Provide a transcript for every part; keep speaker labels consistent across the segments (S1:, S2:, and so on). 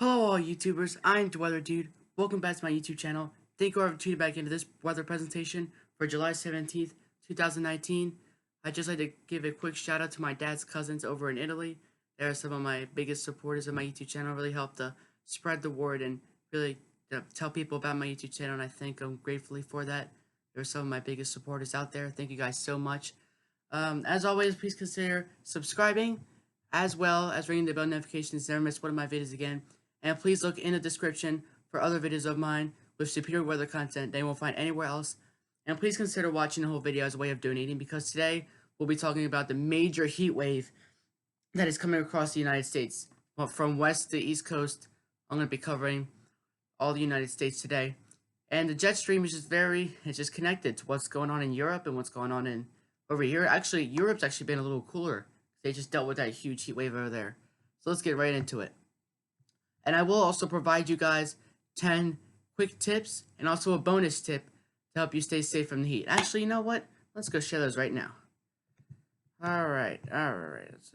S1: Hello all YouTubers, I'm the Weather Dude. Welcome back to my YouTube channel. Thank you all for tuning back into this weather presentation for July 17th, 2019. I'd just like to give a quick shout out to my dad's cousins over in Italy. They are some of my biggest supporters of my YouTube channel, really help to spread the word and really tell people about my YouTube channel, and I thank them gratefully for that. They're some of my biggest supporters out there. Thank you guys so much. As always, please consider subscribing as well as ringing the bell notifications to never miss one of my videos again. And please look in the description for other videos of mine with superior weather content that you won't find anywhere else. And please consider watching the whole video as a way of donating, because today we'll be talking about the major heat wave that is coming across the United States. Well, from west to east coast, I'm going to be covering all the United States today. And the jet stream is it's just connected to what's going on in Europe and what's going on in over here. Actually, Europe's actually been a little cooler. They just dealt with that huge heat wave over there. So let's get right into it. And I will also provide you guys 10 quick tips and also a bonus tip to help you stay safe from the heat. Actually, you know what? Let's go share those right now. Alright. Let's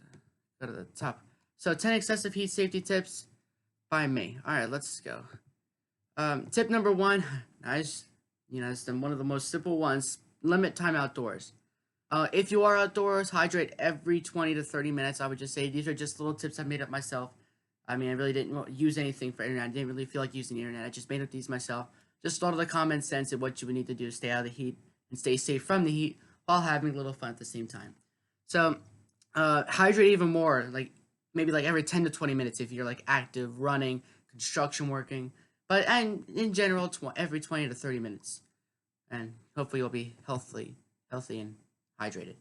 S1: go to the top. So 10 excessive heat safety tips by me. Alright, let's go. Tip number one, nice. It's one of the most simple ones. Limit time outdoors. If you are outdoors, hydrate every 20 to 30 minutes. I would just say these are just little tips I made up myself. I mean, I really didn't use anything for internet. I didn't really feel like using the internet. I just made up these myself. Just thought of the common sense of what you would need to do to stay out of the heat and stay safe from the heat while having a little fun at the same time. So, hydrate even more, maybe every 10 to 20 minutes if you're active, running, construction working. And in general, every 20 to 30 minutes. And hopefully you'll be healthy and hydrated.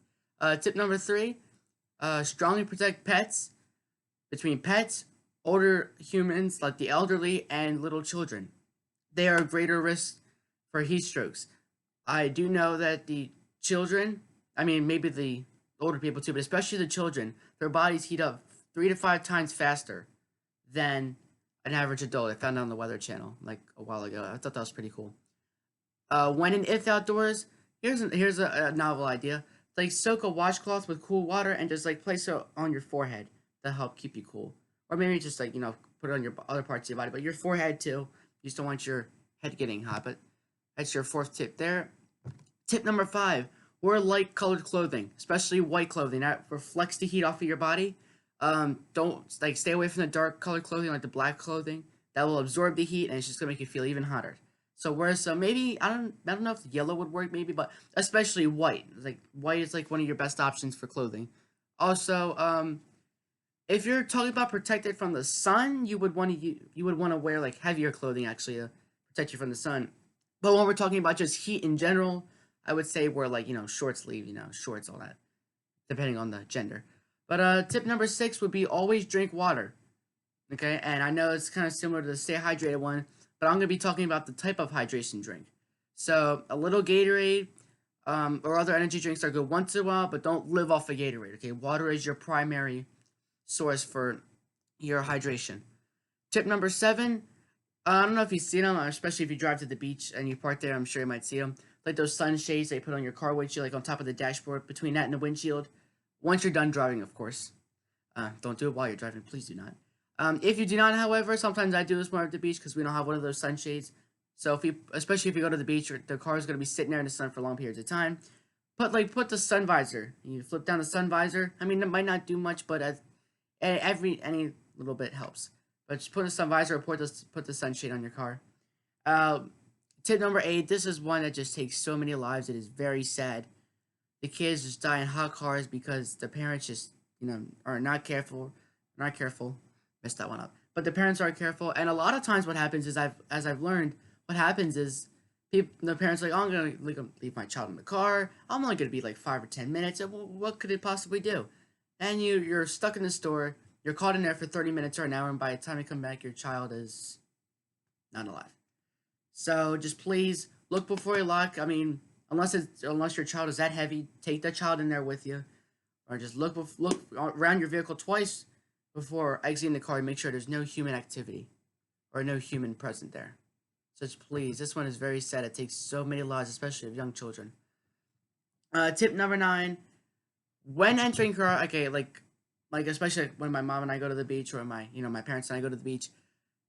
S1: Tip number 3, strongly protect pets. Between pets, older humans like the elderly, and little children, they are a greater risk for heat strokes. I do know that the children, maybe the older people too, but especially the children, their bodies heat up 3 to 5 times faster than an average adult. I found it on the Weather Channel a while ago. I thought that was pretty cool. When and if outdoors, here's a novel idea. Soak a washcloth with cool water and just place it on your forehead to help keep you cool. Or maybe just put it on your other parts of your body, but your forehead too. You just don't want your head getting hot. But that's your 4th tip there. Tip number 5, wear light colored clothing, especially white clothing that reflects the heat off of your body. Don't stay away from the dark colored clothing, like the black clothing. That will absorb the heat and it's just gonna make you feel even hotter. So wear some, maybe I don't know if yellow would work, maybe, but especially white. White is one of your best options for clothing. Also, if you're talking about protected from the sun, you would want to wear heavier clothing actually to protect you from the sun. But when we're talking about just heat in general, I would say wear short sleeve, shorts, all that, depending on the gender. But tip number 6 would be always drink water. Okay, and I know it's kind of similar to the stay hydrated one, but I'm gonna be talking about the type of hydration drink. So a little Gatorade, or other energy drinks are good once in a while, but don't live off of Gatorade. Okay, water is your primary source for your hydration. Tip number 7, I don't know if you've seen them, especially if you drive to the beach and you park there. I'm sure you might see them, those sunshades they put on your car windshield, on top of the dashboard, between that and the windshield. Once you're done driving, of course. Don't do it while you're driving, please do not. If you do not, however, sometimes I do this more at the beach because we don't have one of those sunshades. So especially if you go to the beach, the car is going to be sitting there in the sun for long periods of time. Put the sun visor. You flip down the sun visor. I mean, it might not do much, but any little bit helps. But just put a sun visor or put the sunshade on your car. Tip number 8. This is one that just takes so many lives. It is very sad. The kids just die in hot cars because the parents just are not careful. Messed that one up. But the parents aren't careful, and a lot of times what happens is I've learned what happens is the parents are I'm gonna leave my child in the car. I'm only gonna be 5 or 10 minutes. What could it possibly do? And you're stuck in the store. You're caught in there for 30 minutes or an hour, and by the time you come back, your child is not alive. So just please look before you lock. I mean, unless your child is that heavy, take the child in there with you, or just look around your vehicle twice before exiting the car and make sure there's no human activity or no human present there. So just please, this one is very sad. It takes so many lives, especially of young children. Tip number 9: when entering car, okay, especially when my mom and I go to the beach, or my parents and I go to the beach,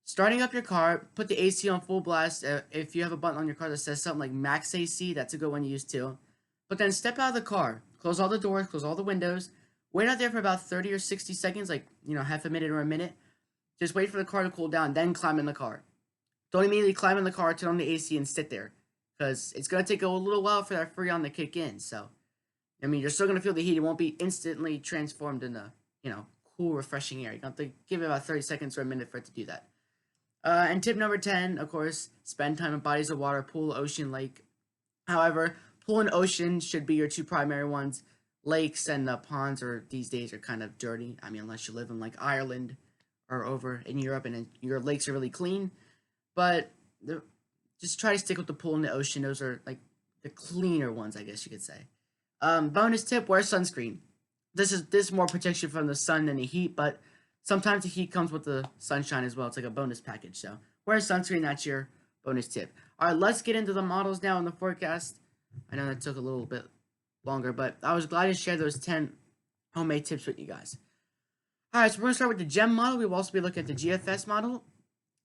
S1: Starting up your car, put the AC on full blast. If you have a button on your car that says something like max AC, that's a good one to use too. But then step out of the car, close all the doors, close all the windows, wait out there for about 30 or 60 seconds, like, half a minute or a minute. Just wait for the car to cool down, then climb in the car. Don't immediately climb in the car, turn on the AC, and sit there, because it's going to take a little while for that Freon to kick in. So, you're still going to feel the heat. It won't be instantly transformed into, cool, refreshing air. You have to give it about 30 seconds or a minute for it to do that. And tip number 10, of course, spend time in bodies of water, pool, ocean, lake. However, pool and ocean should be your two primary ones. Lakes and ponds these days are kind of dirty. Unless you live in like Ireland or over in Europe and your lakes are really clean. But just try to stick with the pool and the ocean. Those are like the cleaner ones, I guess you could say. Bonus tip, wear sunscreen. This more protects you from the sun than the heat, but sometimes the heat comes with the sunshine as well. It's like a bonus package. So wear sunscreen, that's your bonus tip. All right, let's get into the models now in the forecast. I know that took a little bit longer, but I was glad to share those 10 homemade tips with you guys. All right, so we're going to start with the GEM model. We will also be looking at the GFS model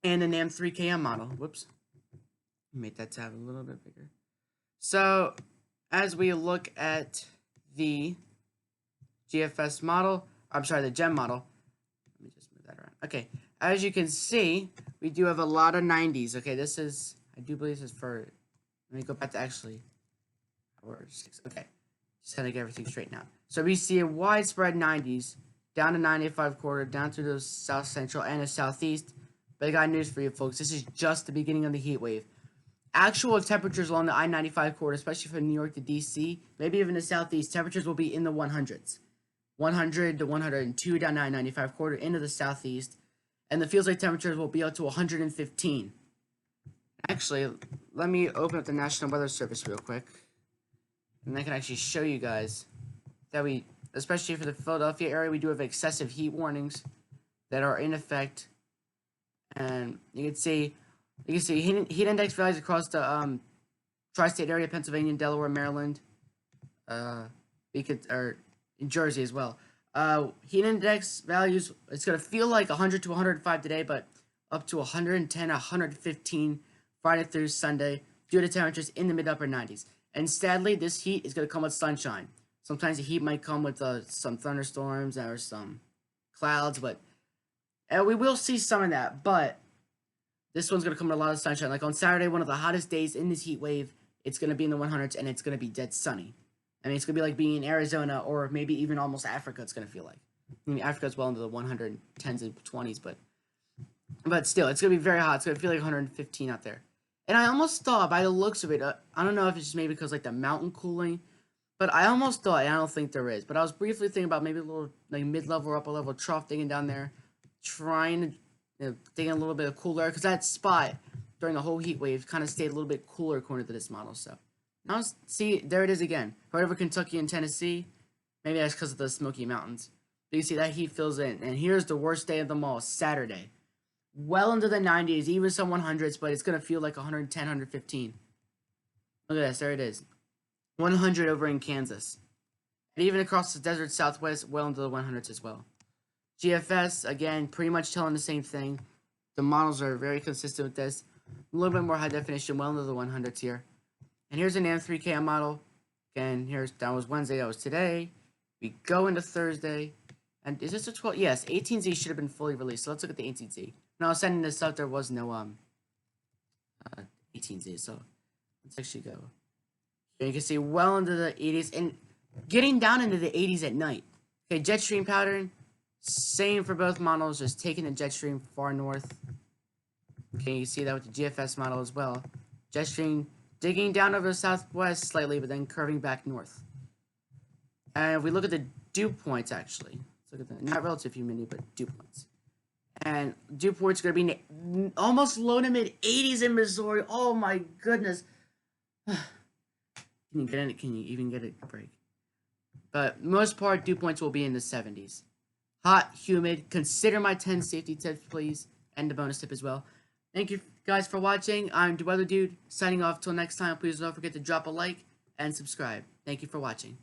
S1: and the NAM 3KM model. Whoops. Make that tab a little bit bigger. So as we look at the GFS model, the GEM model. Let me just move that around. Okay, as you can see, we do have a lot of 90s. Okay, I do believe this is for, let me go back to actually, okay, just had to get everything straight now. So we see a widespread 90s, down to 95 quarter, down to the south central and the southeast. But I got news for you folks, this is just the beginning of the heat wave. Actual temperatures along the I-95 corridor, especially from New York to DC, maybe even the southeast, temperatures will be in the 100s. 100 to 102 down the I-95 corridor into the southeast. And the feels like temperatures will be up to 115. Actually, let me open up the National Weather Service real quick. And I can actually show you guys that especially for the Philadelphia area, we do have excessive heat warnings that are in effect. And you can see heat index values across the tri-state area, Pennsylvania, Delaware, Maryland, in Jersey as well. Heat index values, it's going to feel like 100 to 105 today, but up to 110, 115 Friday through Sunday due to temperatures in the mid-upper 90s. And sadly, this heat is going to come with sunshine. Sometimes the heat might come with some thunderstorms or some clouds, but we will see some of that. But this one's going to come with a lot of sunshine. Like on Saturday, one of the hottest days in this heat wave, it's going to be in the 100s, and it's going to be dead sunny. It's going to be like being in Arizona or maybe even almost Africa, it's going to feel like. Africa's well into the 110s and 20s, but still, it's going to be very hot. It's going to feel like 115 out there. And I almost thought, by the looks of it, I don't know if it's just maybe because like the mountain cooling, but I almost thought, and I don't think there is, but I was briefly thinking about maybe a little like mid-level or upper-level trough digging down there, trying to dig in a little bit of cooler air, because that spot during the whole heat wave kind of stayed a little bit cooler according to this model. So now see, there it is again. Right over Kentucky and Tennessee. Maybe that's because of the Smoky Mountains. But you see that heat fills in. And here's the worst day of them all, Saturday. Well into the 90s, even some 100s, but it's going to feel like 110, 115. Look at this, there it is. 100 over in Kansas. And even across the desert southwest, well into the 100s as well. GFS, again, pretty much telling the same thing. The models are very consistent with this. A little bit more high definition, well into the 100s here. And here's an AM3KM model. Again, that was Wednesday, that was today. We go into Thursday. And is this a 12? Yes, 18Z should have been fully released. So let's look at the 18Z. When I was sending this out, there was no 18Z. So let's actually go. Here you can see well into the 80s and getting down into the 80s at night. Okay, jet stream pattern. Same for both models, just taking the jet stream far north. Okay, you see that with the GFS model as well. Jet stream digging down over the southwest slightly, but then curving back north. And if we look at the dew points, actually, let's look at the not relative humidity, but dew points. And dew points going to be almost low to mid 80s in Missouri. Oh my goodness. Can you get it? Can you even get a break? But most part, dew points will be in the 70s. Hot, humid. Consider my 10 safety tips, please, and the bonus tip as well. Thank you guys for watching. I'm the Weather Dude, signing off. Till next time, please don't forget to drop a like and subscribe. Thank you for watching.